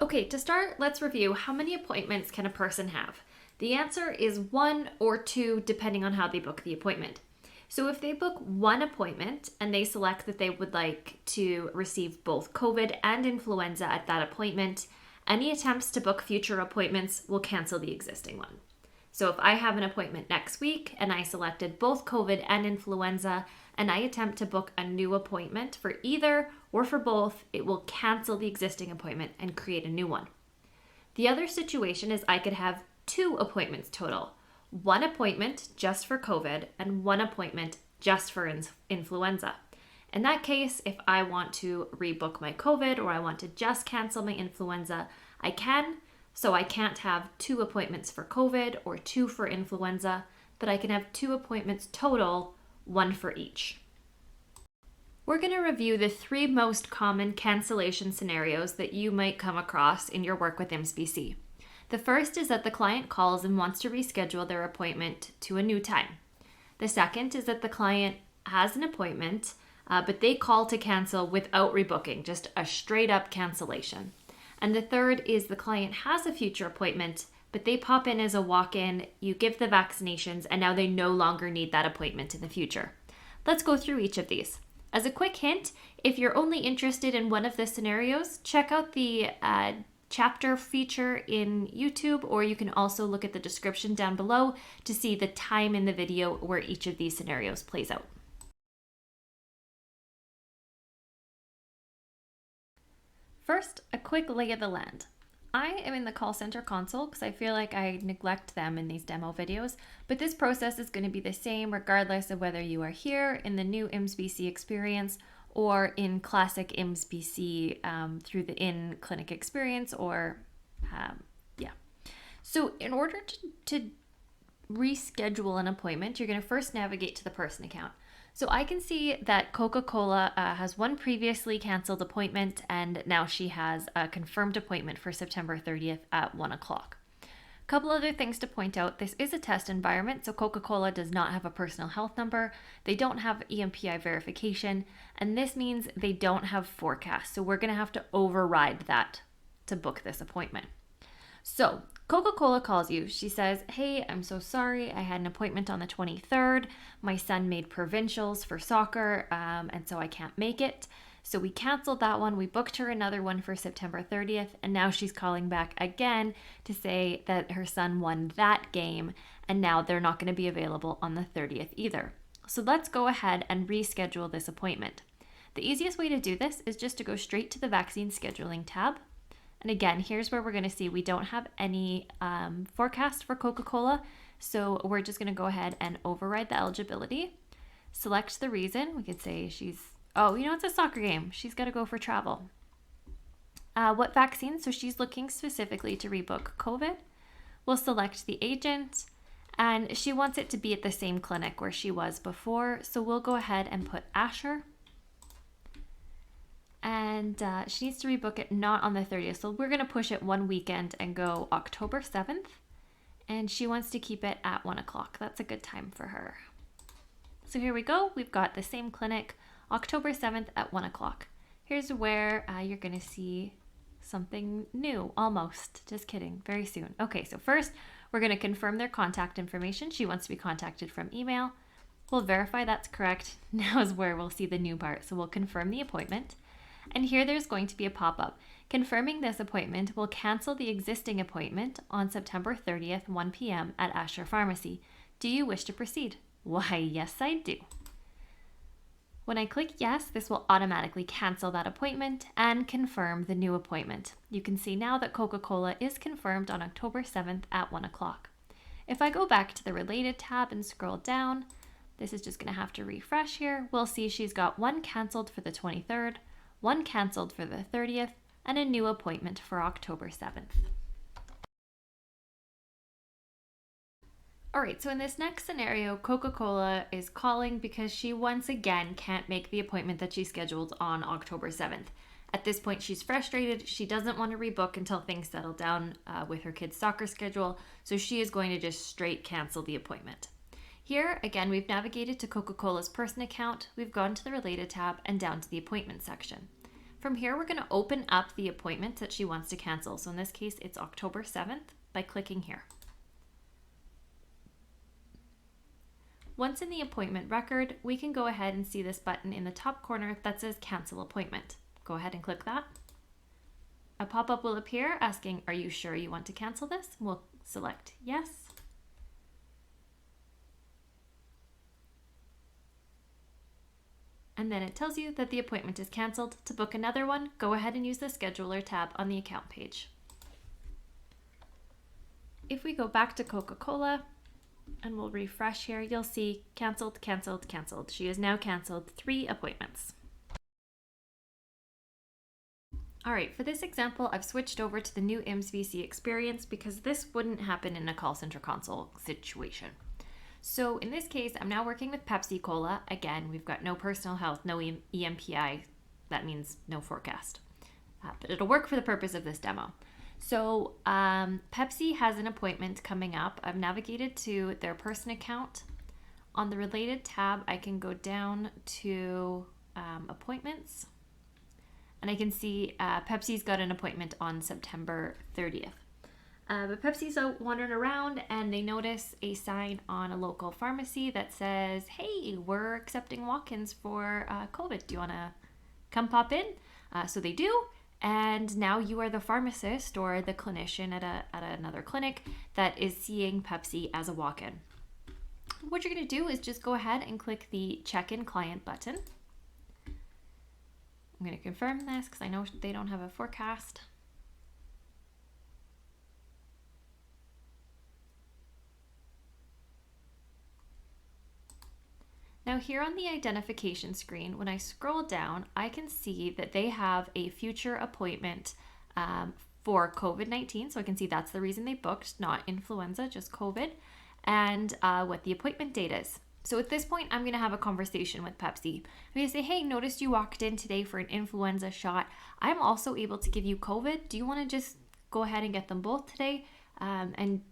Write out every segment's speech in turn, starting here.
Okay, to start, let's review how many appointments can a person have? The answer is 1 or 2, depending on how they book the appointment. So if they book one appointment and they select that they would like to receive both COVID and influenza at that appointment, any attempts to book future appointments will cancel the existing one. So if I have an appointment next week and I selected both COVID and influenza and I attempt to book a new appointment for either or for both, it will cancel the existing appointment and create a new one. The other situation is I could have 2 appointments total. One appointment just for COVID and one appointment just for influenza. In that case, if I want to rebook my COVID or I want to just cancel my influenza, I can. So I can't have 2 appointments for COVID or 2 for influenza, but I can have 2 appointments total, 1 for each. We're going to review the 3 most common cancellation scenarios that you might come across in your work with IMSBC. The first is that the client calls and wants to reschedule their appointment to a new time. The second is that the client has an appointment, but they call to cancel without rebooking, just a straight up cancellation. And the third is the client has a future appointment, but they pop in as a walk-in, you give the vaccinations, and now they no longer need that appointment in the future. Let's go through each of these. As a quick hint, if you're only interested in one of the scenarios, check out the chapter feature in YouTube, or you can also look at the description down below to see the time in the video where each of these scenarios plays out. First, a quick lay of the land. I am in the call center console because I feel like I neglect them in these demo videos, but this process is going to be the same regardless of whether you are here in the new IMSBC experience or in classic IMSBC through the in-clinic experience or, So in order to reschedule an appointment, you're going to first navigate to the person account. So I can see that Coca-Cola has one previously canceled appointment and now she has a confirmed appointment for September 30th at 1 o'clock. Couple other things to point out. This is a test environment, so Coca-Cola does not have a personal health number. They don't have EMPI verification, and this means they don't have forecasts. So we're going to have to override that to book this appointment. So Coca-Cola calls you. She says, hey, I'm so sorry. I had an appointment on the 23rd. My son made provincials for soccer, and so I can't make it. So we canceled that one. We booked her another one for September 30th, and now she's calling back again to say that her son won that game, and now they're not going to be available on the 30th either. So let's go ahead and reschedule this appointment. The easiest way to do this is just to go straight to the vaccine scheduling tab. And again, here's where we're going to see we don't have any forecast for Coca-Cola, so we're just going to go ahead and override the eligibility. Select the reason. We could say it's a soccer game. She's got to go for travel. What vaccine? So she's looking specifically to rebook COVID. We'll select the agent, and she wants it to be at the same clinic where she was before. So we'll go ahead and put Asher. And she needs to rebook it not on the 30th. So we're going to push it one weekend and go October 7th. And she wants to keep it at 1 o'clock. That's a good time for her. So here we go. We've got the same clinic, October 7th at 1 o'clock. Here's where you're going to see something new, almost. Just kidding, very soon. Okay, so first we're going to confirm their contact information. She wants to be contacted from email. We'll verify that's correct. Now is where we'll see the new part. So we'll confirm the appointment. And here there's going to be a pop-up. Confirming this appointment will cancel the existing appointment on September 30th, 1 p.m. at Asher Pharmacy. Do you wish to proceed? Why, yes, I do. When I click yes, this will automatically cancel that appointment and confirm the new appointment. You can see now that Coca-Cola is confirmed on October 7th at 1 o'clock. If I go back to the related tab and scroll down, this is just going to have to refresh here. We'll see she's got one canceled for the 23rd, one canceled for the 30th, and a new appointment for October 7th. All right, so in this next scenario, Coca-Cola is calling because she once again can't make the appointment that she scheduled on October 7th. At this point, she's frustrated. She doesn't want to rebook until things settle down with her kid's soccer schedule, so she is going to just straight cancel the appointment. Here, again, we've navigated to Coca-Cola's person account, we've gone to the related tab and down to the appointment section. From here, we're going to open up the appointment that she wants to cancel. So in this case, it's October 7th by clicking here. Once in the appointment record, we can go ahead and see this button in the top corner that says cancel appointment. Go ahead and click that. A pop-up will appear asking, are you sure you want to cancel this? We'll select yes. And then it tells you that the appointment is canceled. To book another one, go ahead and use the scheduler tab on the account page. If we go back to Coca-Cola and we'll refresh here, you'll see canceled, canceled, canceled. She has now canceled 3 appointments. All right, for this example, I've switched over to the new IMSS-VC experience because this wouldn't happen in a call center console situation. So in this case, I'm now working with Pepsi Cola. Again, we've got no personal health, no EMPI. That means no forecast. But it'll work for the purpose of this demo. So Pepsi has an appointment coming up. I've navigated to their person account. On the related tab, I can go down to appointments. And I can see Pepsi's got an appointment on September 30th. But Pepsi's out wandering around and they notice a sign on a local pharmacy that says, hey, we're accepting walk-ins for COVID. Do you want to come pop in? So they do. And now you are the pharmacist or the clinician at another clinic that is seeing Pepsi as a walk-in. What you're going to do is just go ahead and click the check-in client button. I'm going to confirm this because I know they don't have a forecast. Now here on the identification screen, when I scroll down, I can see that they have a future appointment for COVID-19. So I can see that's the reason they booked, not influenza, just COVID, and what the appointment date is. So at this point, I'm going to have a conversation with Pepsi. I'm going to say, hey, noticed you walked in today for an influenza shot. I'm also able to give you COVID. Do you want to just go ahead and get them both today and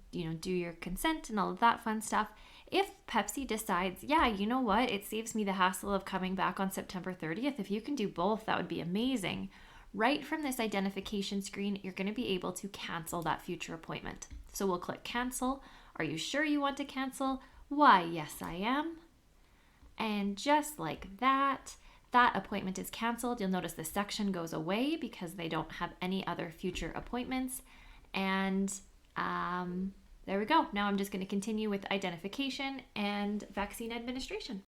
do your consent and all of that fun stuff? If Pepsi decides, yeah, you know what, it saves me the hassle of coming back on September 30th. If you can do both, that would be amazing. Right from this identification screen, you're going to be able to cancel that future appointment. So we'll click cancel. Are you sure you want to cancel? Why, yes, I am. And just like that, that appointment is canceled. You'll notice the section goes away because they don't have any other future appointments. And there we go. Now I'm just going to continue with identification and vaccine administration.